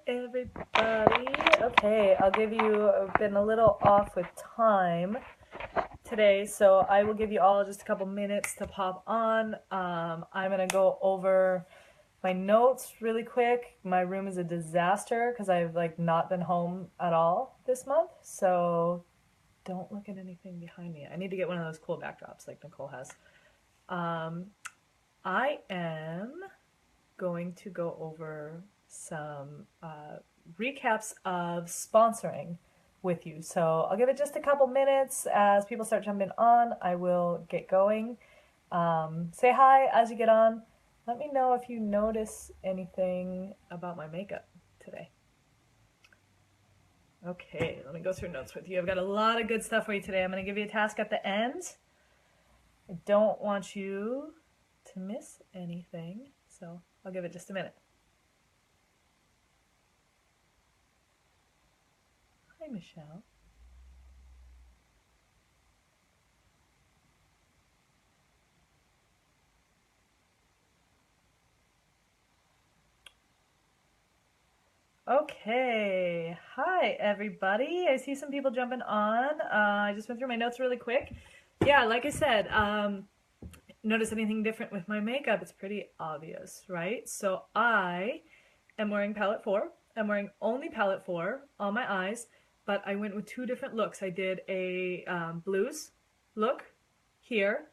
everybody. Okay, I've been a little off with time today, so I will give you all just a couple minutes to pop on. I'm gonna go over my notes really quick. My room is a disaster because I've not been home at all this month, so don't look at anything behind me. I need to get one of those cool backdrops like Nicole has. I am going to go over some recaps of sponsoring with you. So I'll give it just a couple minutes. As people start jumping on, I will get going. Say hi as you get on. Let me know if you notice anything about my makeup today. Okay, let me go through notes with you. I've got a lot of good stuff for you today. I'm going to give you a task at the end. I don't want you to miss anything, so I'll give it just a minute. Hi, Michelle. Okay, hi everybody. I see some people jumping on. I just went through my notes really quick. Yeah, like I said, notice anything different with my makeup? It's pretty obvious, right? So I am wearing palette 4. I'm wearing only palette 4 on my eyes, but I went with two different looks. I did a blues look here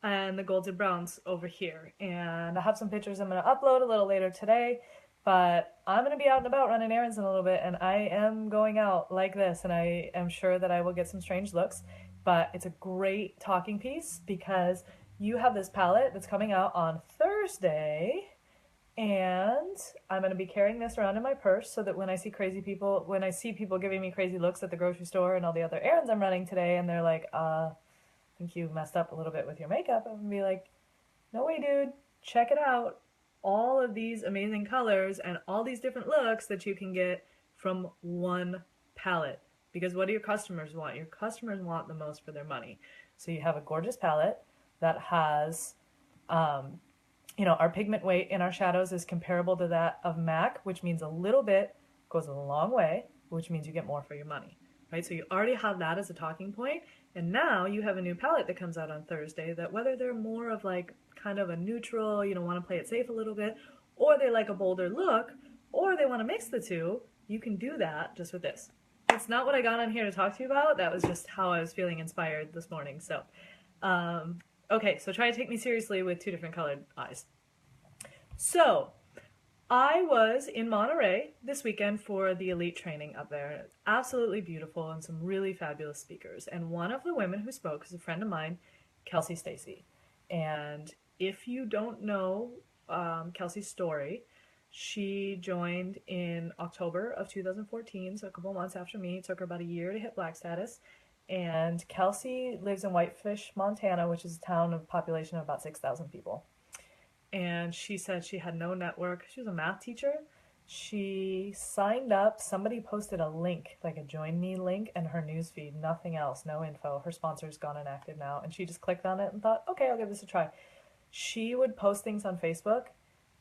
and the golds and browns over here. And I have some pictures I'm going to upload a little later today. But I'm going to be out and about running errands in a little bit, and I am going out like this, and I am sure that I will get some strange looks. But it's a great talking piece because you have this palette that's coming out on Thursday, and I'm going to be carrying this around in my purse so that when I see people giving me crazy looks at the grocery store and all the other errands I'm running today, and they're like, I think you messed up a little bit with your makeup, I'm going to be like, no way, dude, check it out. All of these amazing colors and all these different looks that you can get from one palette. Because what do your customers want? Your customers want the most for their money. So you have a gorgeous palette that has, our pigment weight in our shadows is comparable to that of MAC, which means a little bit goes a long way, which means you get more for your money, right? So you already have that as a talking point, and now you have a new palette that comes out on Thursday that whether they're more of kind of a neutral, want to play it safe a little bit, or they like a bolder look, or they want to mix the two, you can do that just with this. It's not what I got on here to talk to you about. That was just how I was feeling inspired this morning. So, okay, so try to take me seriously with two different colored eyes. So, I was in Monterey this weekend for the elite training up there. Absolutely beautiful and some really fabulous speakers. And one of the women who spoke is a friend of mine, Kelsey Stacy. And if you don't know Kelsey's story, she joined in October of 2014, so a couple months after me. It took her about a year to hit black status. And Kelsey lives in Whitefish, Montana, which is a town of population of about 6,000 people. And she said she had no network. She was a math teacher. She signed up. Somebody posted a link, like a join me link, in her newsfeed. Nothing else, no info. Her sponsor's gone inactive now. And she just clicked on it and thought, okay, I'll give this a try. She would post things on Facebook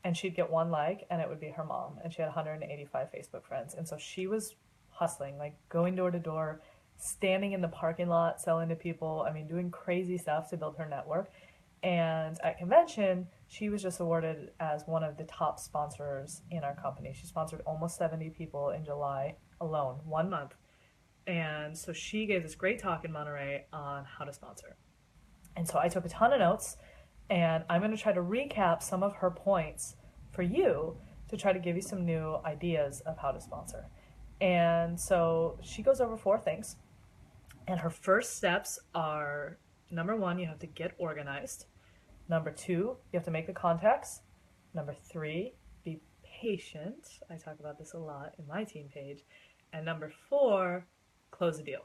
and she'd get one like, and it would be her mom. And she had 185 Facebook friends. And so she was hustling, like going door to door, standing in the parking lot, selling to people. I mean, doing crazy stuff to build her network. And at convention, she was just awarded as one of the top sponsors in our company. She sponsored almost 70 people in July alone, 1 month. And so she gave this great talk in Monterey on how to sponsor. And so I took a ton of notes, and I'm going to try to recap some of her points for you to try to give you some new ideas of how to sponsor. And so she goes over 4 things. And her first steps are, number 1, you have to get organized. Number 2, you have to make the contacts. Number 3, be patient. I talk about this a lot in my team page. And number 4, close a deal.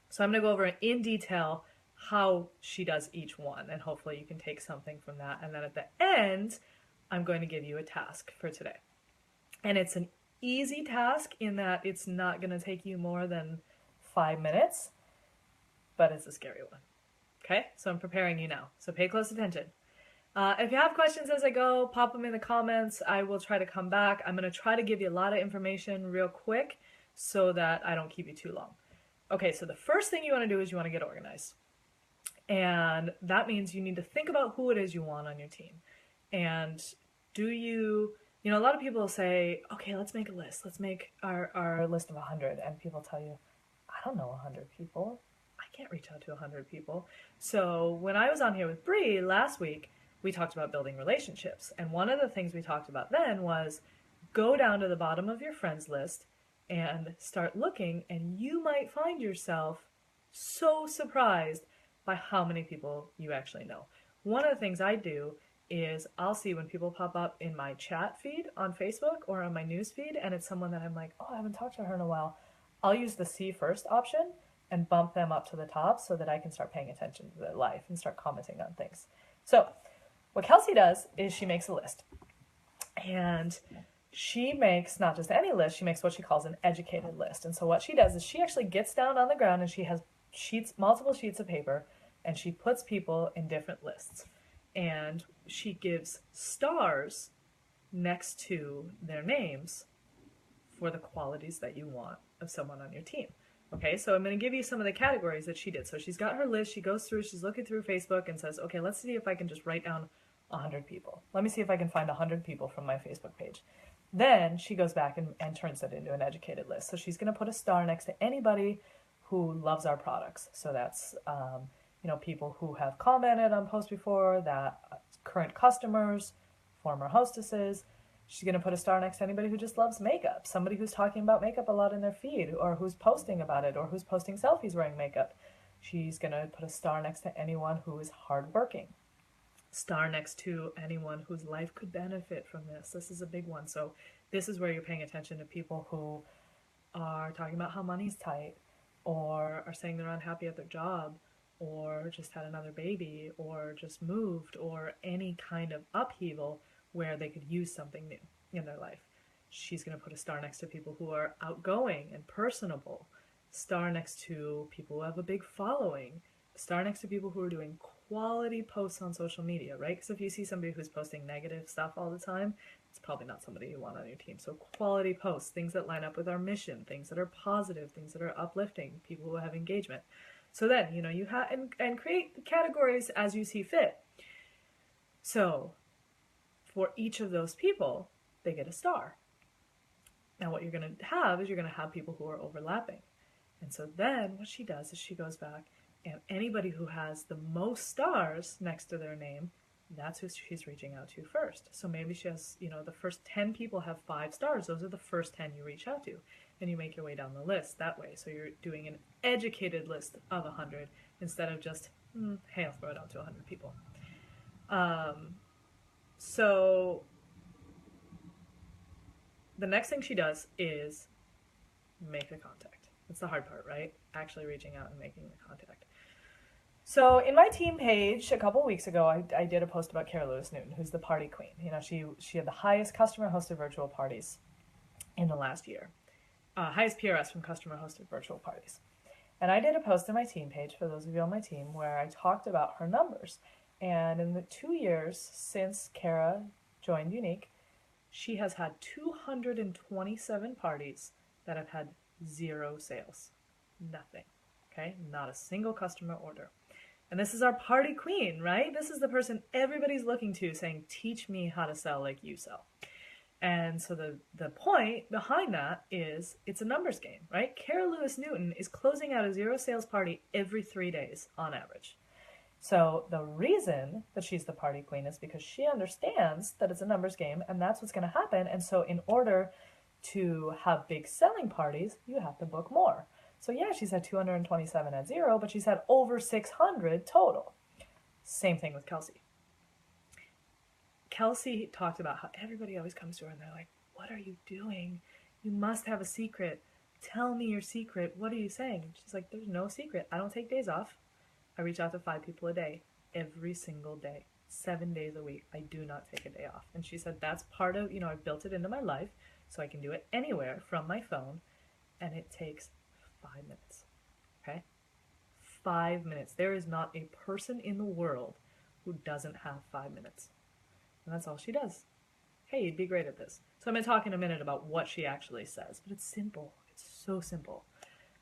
So I'm going to go over in detail how she does each one, and hopefully you can take something from that. And then at the end, I'm going to give you a task for today. And it's an easy task in that it's not going to take you more than 5 minutes, but it's a scary one. Okay, so I'm preparing you now, so pay close attention. If you have questions as I go, pop them in the comments. I will try to come back. I'm going to try to give you a lot of information real quick so that I don't keep you too long. Okay, so the first thing you want to do is you want to get organized. And that means you need to think about who it is you want on your team. And do you, a lot of people say, okay, let's make a list. Let's make our list of 100. And people tell you, I don't know 100 people. I can't reach out to 100 people. So when I was on here with Bree last week, we talked about building relationships. And one of the things we talked about then was go down to the bottom of your friends list and start looking, and you might find yourself so surprised by how many people you actually know. One of the things I do is I'll see when people pop up in my chat feed on Facebook or on my news feed, and it's someone that I'm like, oh, I haven't talked to her in a while. I'll use the see first option and bump them up to the top so that I can start paying attention to their life and start commenting on things. So what Kelsey does is she makes a list. And she makes not just any list, she makes what she calls an educated list. And so what she does is she actually gets down on the ground and she has multiple sheets of paper, and she puts people in different lists. And she gives stars next to their names for the qualities that you want of someone on your team. Okay, so I'm going to give you some of the categories that she did. So she's got her list, she goes through, she's looking through Facebook and says, okay, let's see if I can just write down 100 people. Let me see if I can find 100 people from my Facebook page. Then she goes back and turns it into an educated list. So she's going to put a star next to anybody who loves our products. So that's, people who have commented on posts before, that current customers, former hostesses. She's going to put a star next to anybody who just loves makeup, somebody who's talking about makeup a lot in their feed, or who's posting about it, or who's posting selfies wearing makeup. She's going to put a star next to anyone who is hardworking. Star next to anyone whose life could benefit from this. This is a big one. So this is where you're paying attention to people who are talking about how money's tight, or are saying they're unhappy at their job, or just had another baby, or just moved, or any kind of upheaval where they could use something new in their life. She's going to put a star next to people who are outgoing and personable. Star next to people who have a big following. Star next to people who are doing quality posts on social media, right? Because if you see somebody who's posting negative stuff all the time, it's probably not somebody you want on your team. So quality posts, things that line up with our mission, things that are positive, things that are uplifting, people who have engagement. So then, you have and create the categories as you see fit. So for each of those people, they get a star. Now what you're going to have is you're going to have people who are overlapping. And so then what she does is she goes back, and anybody who has the most stars next to their name, that's who she's reaching out to first. So maybe she has, the first 10 people have 5 stars. Those are the first 10 you reach out to. And you make your way down the list that way. So you're doing an educated list of 100 instead of just, hey, I'll throw it out to 100 people. So the next thing she does is make the contact. That's the hard part, right? Actually reaching out and making the contact. So in my team page a couple weeks ago, I did a post about Cara Lewis Newton, who's the party queen. She had the highest customer hosted virtual parties in the last year. Highest PRS from customer hosted virtual parties. And I did a post on my team page, for those of you on my team, where I talked about her numbers. And in the 2 years since Cara joined Younique, she has had 227 parties that have had 0 sales. Nothing. Okay? Not a single customer order. And this is our party queen, right? This is the person everybody's looking to, saying, teach me how to sell like you sell. And so the point behind that is it's a numbers game, right? Cara Lewis Newton is closing out a 0 sales party every 3 days on average. So the reason that she's the party queen is because she understands that it's a numbers game, and that's what's going to happen. And so in order to have big selling parties, you have to book more. So yeah, she's had 227 at 0, but she's had over 600 total. Same thing with Kelsey. Kelsey talked about how everybody always comes to her and they're like, what are you doing? You must have a secret. Tell me your secret. What are you saying? And she's like, there's no secret. I don't take days off. I reach out to 5 people a day, every single day, 7 days a week. I do not take a day off. And she said, that's part of, I've built it into my life so I can do it anywhere from my phone. And it takes 5 minutes. Okay? 5 minutes. There is not a person in the world who doesn't have 5 minutes. And that's all she does. Hey, you'd be great at this. So I'm going to talk in a minute about what she actually says. But it's simple. It's so simple.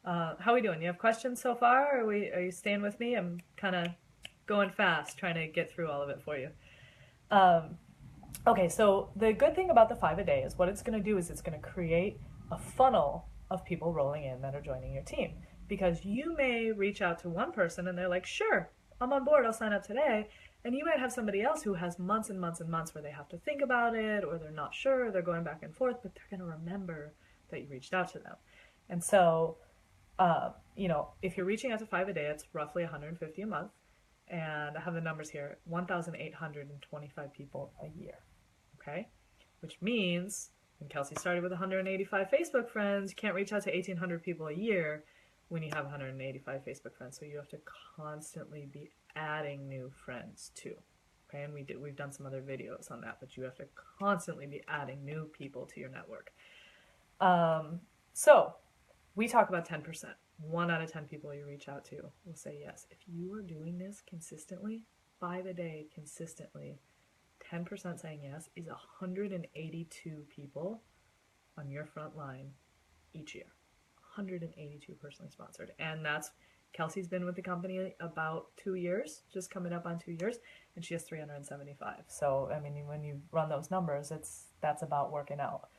How are we doing? You have questions so far? Are you staying with me? I'm kind of going fast, trying to get through all of it for you. Okay, so the good thing about the 5 a day is what it's going to do is it's going to create a funnel of people rolling in that are joining your team. Because you may reach out to one person and they're like, sure, I'm on board, I'll sign up today. And you might have somebody else who has months and months and months where they have to think about it, or they're not sure, they're going back and forth, but they're going to remember that you reached out to them. And so, if you're reaching out to 5 a day, it's roughly 150 a month. And I have the numbers here, 1,825 people a year, okay? Which means when Kelsey started with 185 Facebook friends, you can't reach out to 1,800 people a year when you have 185 Facebook friends. So you have to constantly be adding new friends too, okay? And we've done some other videos on that, but you have to constantly be adding new people to your network. So we talk about 10%. 1 out of 10 people you reach out to will say yes. If you are doing this consistently, 5 a day consistently, 10% saying yes is 182 people on your front line each year. 182 personally sponsored. And that's, Kelsey's been with the company about 2 years, just coming up on 2 years, and she has 375. So, I mean, when you run those numbers, that's about working out.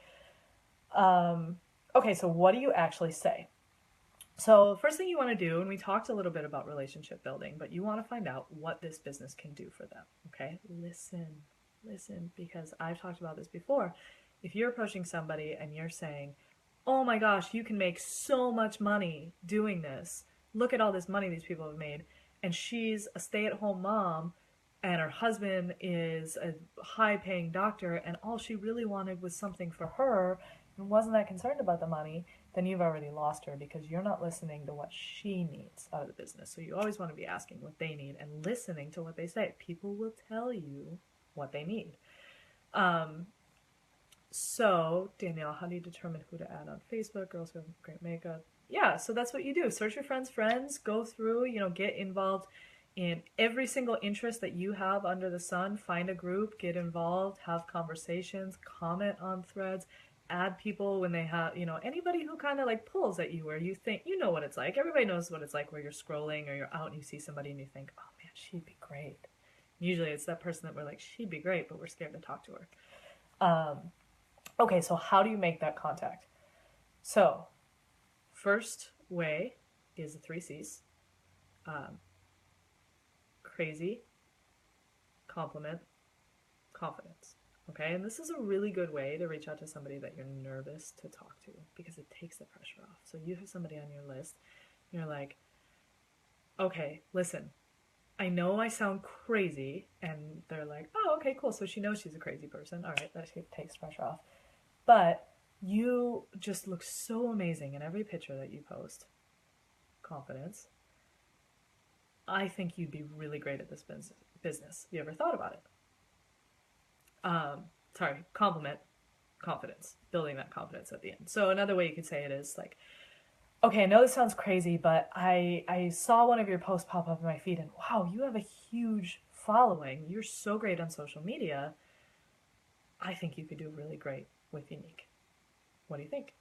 Okay, so what do you actually say? So the first thing you want to do, and we talked a little bit about relationship building, but you want to find out what this business can do for them, okay? Listen, because I've talked about this before. If you're approaching somebody and you're saying, oh my gosh, you can make so much money doing this. Look at all this money these people have made. And she's a stay-at-home mom, and her husband is a high-paying doctor, and all she really wanted was something for her and wasn't that concerned about the money, then you've already lost her because you're not listening to what she needs out of the business. So you always want to be asking what they need and listening to what they say. People will tell you what they need. So, Danielle, how do you determine who to add on Facebook? Girls who have great makeup. Yeah, so that's what you do. Search your friends, go through, get involved in every single interest that you have under the sun. Find a group, get involved, have conversations, comment on threads, add people when they have, anybody who kind of like pulls at you where you think, what it's like. Everybody knows what it's like where you're scrolling or you're out and you see somebody and you think, oh man, she'd be great. Usually it's that person that we're like, she'd be great, but we're scared to talk to her. Okay, so how do you make that contact? So, first way is the 3 C's. Crazy, compliment, confidence. Okay, and this is a really good way to reach out to somebody that you're nervous to talk to because it takes the pressure off. So you have somebody on your list, you're like, okay, listen, I know I sound crazy, and they're like, oh, okay, cool, so she knows she's a crazy person. All right, that takes pressure off. But you just look so amazing in every picture that you post. Confidence. I think you'd be really great at this business. You ever thought about it? Compliment, confidence, building that confidence at the end. So another way you could say it is like, okay, I know this sounds crazy, but I saw one of your posts pop up in my feed and wow, you have a huge following. You're so great on social media. I think you could do really great with Younique. What do you think?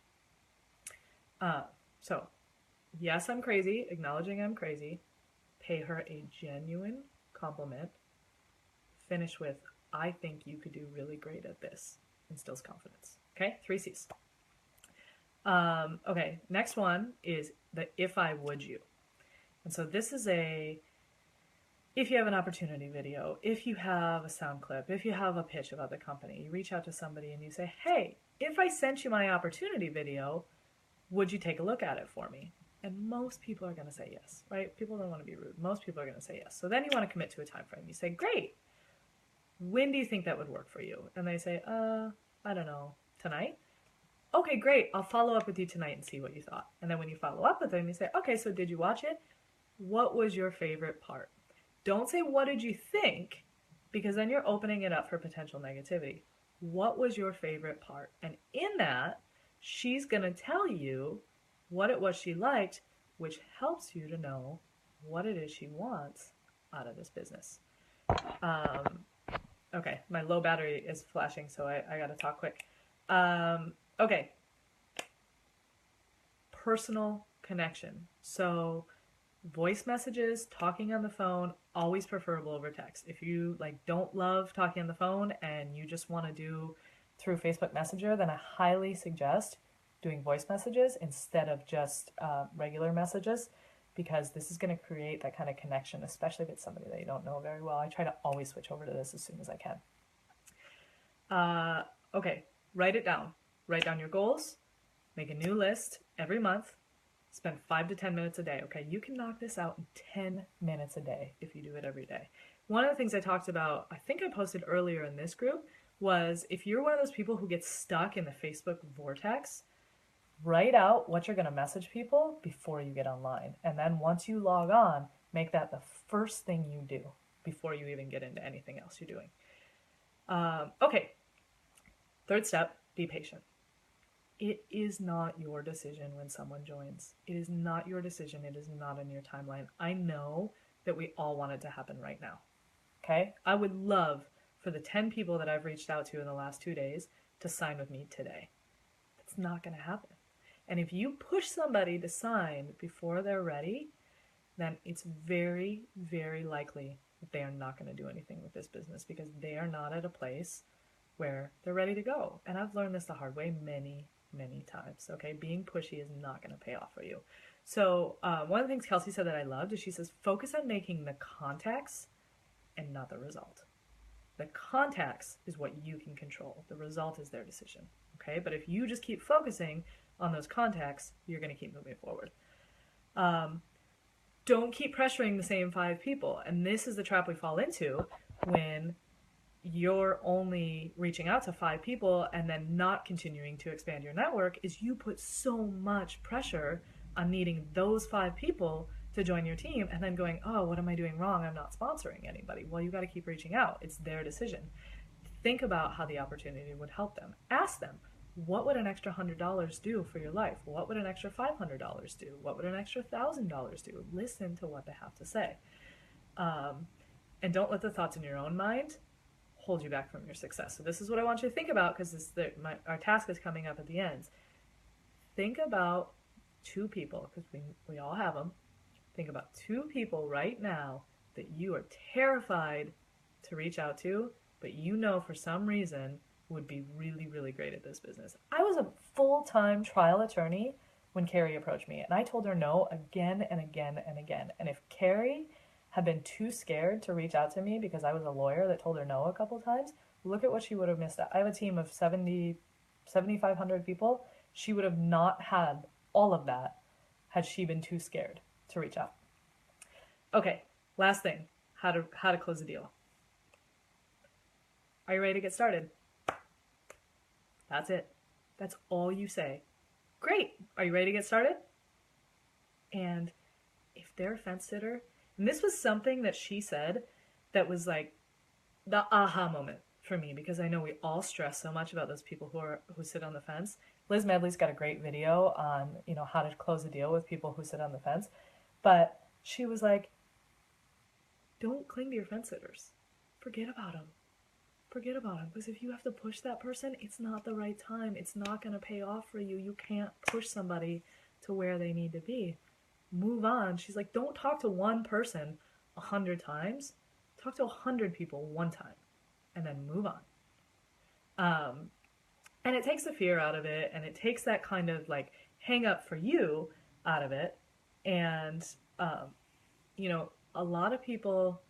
So, yes, I'm crazy, acknowledging I'm crazy, pay her a genuine compliment, finish with, I think you could do really great at this, instills confidence. Okay, 3 C's. Okay, next one is the if I would you. And so this is if you have an opportunity video, if you have a sound clip, if you have a pitch about the company, you reach out to somebody and you say, hey, if I sent you my opportunity video, would you take a look at it for me? And most people are going to say yes, right? People don't want to be rude. Most people are going to say yes. So then you want to commit to a time frame. You say, great. When do you think that would work for you? And they say, I don't know, tonight? Okay, great. I'll follow up with you tonight and see what you thought. And then when you follow up with them, you say, okay, so did you watch it? What was your favorite part? Don't say, what did you think? Because then you're opening it up for potential negativity. What was your favorite part? And in that, she's going to tell you what it was she liked, which helps you to know what it is she wants out of this business. Okay, my low battery is flashing, so I gotta talk quick. Okay, personal connection. So voice messages, talking on the phone, always preferable over text. If you like don't love talking on the phone and you just want to do through Facebook Messenger, then I highly suggest doing voice messages instead of just regular messages, because this is going to create that kind of connection, especially if it's somebody that you don't know very well. I try to always switch over to this as soon as I can. Okay, write it down. Write down your goals. Make a new list every month. Spend 5 to 10 minutes a day. Okay, you can knock this out in 10 minutes a day if you do it every day. One of the things I talked about, I think I posted earlier in this group, was if you're one of those people who gets stuck in the Facebook vortex, write out what you're going to message people before you get online. And then once you log on, make that the first thing you do before you even get into anything else you're doing. Okay, third step, be patient. It is not your decision when someone joins. It is not your decision. It is not in your timeline. I know that we all want it to happen right now. Okay? I would love for the 10 people that I've reached out to in the last 2 days to sign with me today. That's not going to happen. And if you push somebody to sign before they're ready, then it's very, very likely that they are not going to do anything with this business because they are not at a place where they're ready to go. And I've learned this the hard way many times. Okay, being pushy is not going to pay off for you. So one of the things Kelsey said that I loved is she says focus on making the contacts and not the result. The contacts is what you can control. The result is their decision. Okay, but if you just keep focusing on those contacts, you're going to keep moving forward. Don't keep pressuring the same 5 people. And this is the trap we fall into when you're only reaching out to 5 people and then not continuing to expand your network, is you put so much pressure on needing those 5 people to join your team and then going, oh, what am I doing wrong? I'm not sponsoring anybody. Well, you got to keep reaching out. It's their decision. Think about how the opportunity would help them. Ask them, what would an extra $100 do for your life? What would an extra $500 do? What would an extra $1,000 do? Listen to what they have to say. And don't let the thoughts in your own mind hold you back from your success. So this is what I want you to think about, because our task is coming up at the end. Think about 2 people, because we all have them. Think about 2 people right now that you are terrified to reach out to, but you know for some reason would be really, really great at this business. I was a full-time trial attorney when Carrie approached me, and I told her no again and again and again. And if Carrie had been too scared to reach out to me because I was a lawyer that told her no a couple times, look at what she would have missed out. I have a team of 7,500 people. She would have not had all of that had she been too scared to reach out. Okay, last thing, how to close a deal. Are you ready to get started? That's it. That's all you say. Great. Are you ready to get started? And if they're a fence sitter, and this was something that she said that was like the aha moment for me, because I know we all stress so much about those people who sit on the fence. Liz Medley's got a great video on, how to close a deal with people who sit on the fence. But she was like, don't cling to your fence sitters. Forget about them. Forget about them. Because if you have to push that person, it's not the right time. It's not going to pay off for you. You can't push somebody to where they need to be. Move on. She's like, don't talk to one person 100 times. Talk to 100 people one time and then move on. And it takes the fear out of it, and it takes that kind of like hang up for you out of it. And, a lot of people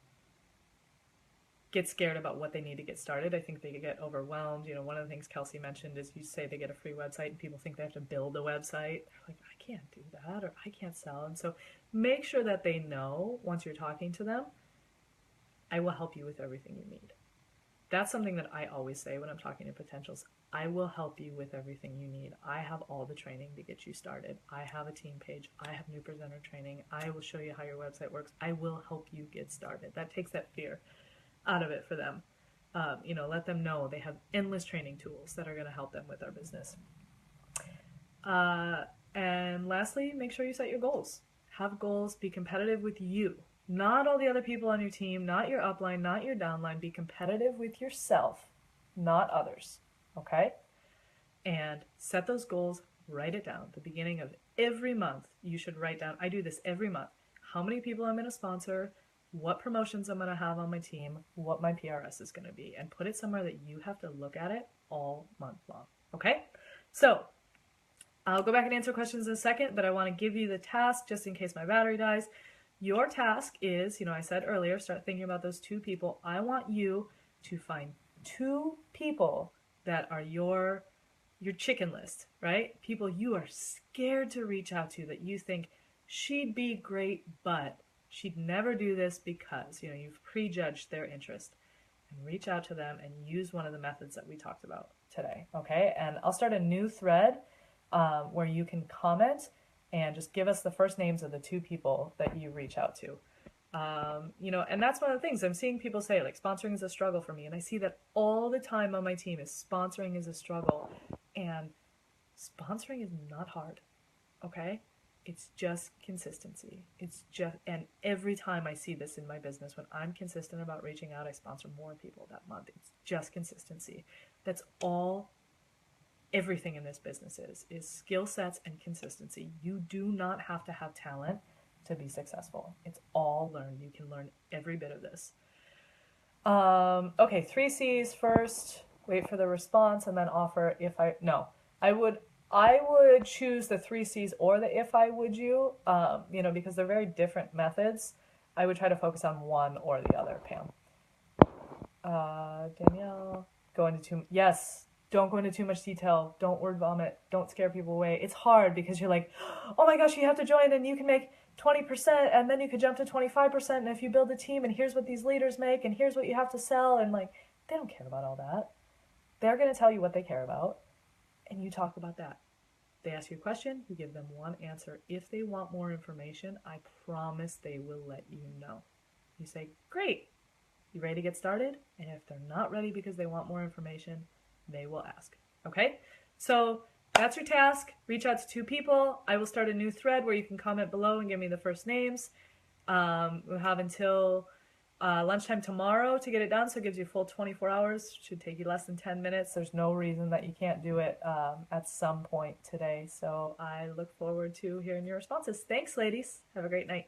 get scared about what they need to get started. I think they get overwhelmed. One of the things Kelsey mentioned is you say they get a free website and people think they have to build a website. They're like, I can't do that, or I can't sell. And so make sure that they know once you're talking to them, I will help you with everything you need. That's something that I always say when I'm talking to potentials. I will help you with everything you need. I have all the training to get you started. I have a team page. I have new presenter training. I will show you how your website works. I will help you get started. That takes that fear out of it for them. Let them know they have endless training tools that are going to help them with their business. And lastly, make sure you set your goals. Have goals. Be competitive with you. Not all the other people on your team, not your upline, not your downline. Be competitive with yourself, not others. Okay? And set those goals, write it down. The beginning of every month, you should write down, I do this every month, how many people I'm going to sponsor, what promotions I'm going to have on my team, what my PRS is going to be, and put it somewhere that you have to look at it all month long. Okay? So I'll go back and answer questions in a second, but I want to give you the task just in case my battery dies. Your task is, I said earlier, start thinking about those 2 people. I want you to find 2 people that are your chicken list, right? People you are scared to reach out to, that you think she'd be great, but she'd never do this because, you've prejudged their interest. And reach out to them and use one of the methods that we talked about today, okay? And I'll start a new thread where you can comment and just give us the first names of the 2 people that you reach out to. And that's one of the things I'm seeing people say, like, sponsoring is a struggle for me. And I see that all the time on my team is sponsoring is a struggle. And sponsoring is not hard, okay? It's just consistency. And every time I see this in my business, when I'm consistent about reaching out, I sponsor more people that month. It's just consistency. That's all everything in this business is skill sets and consistency. You do not have to have talent to be successful. It's all learned. You can learn every bit of this. Okay, 3 C's first. Wait for the response and then offer I would choose the 3 C's or the if I would you, because they're very different methods. I would try to focus on one or the other, Pam. Danielle, yes, don't go into too much detail. Don't word vomit. Don't scare people away. It's hard because you're like, oh my gosh, you have to join and you can make 20% and then you could jump to 25%. And if you build a team and here's what these leaders make and here's what you have to sell. And like, they don't care about all that. They're going to tell you what they care about. And you talk about that. They ask you a question, you give them one answer. If they want more information, I promise they will let you know. You say, great, you ready to get started? And if they're not ready because they want more information, they will ask. Okay? So that's your task. Reach out to 2 people. I will start a new thread where you can comment below and give me the first names. We'll have until lunchtime tomorrow to get it done, so it gives you a full 24 hours. Should take you less than 10 minutes. There's no reason that you can't do it at some point today. So I look forward to hearing your responses. Thanks, ladies. Have a great night.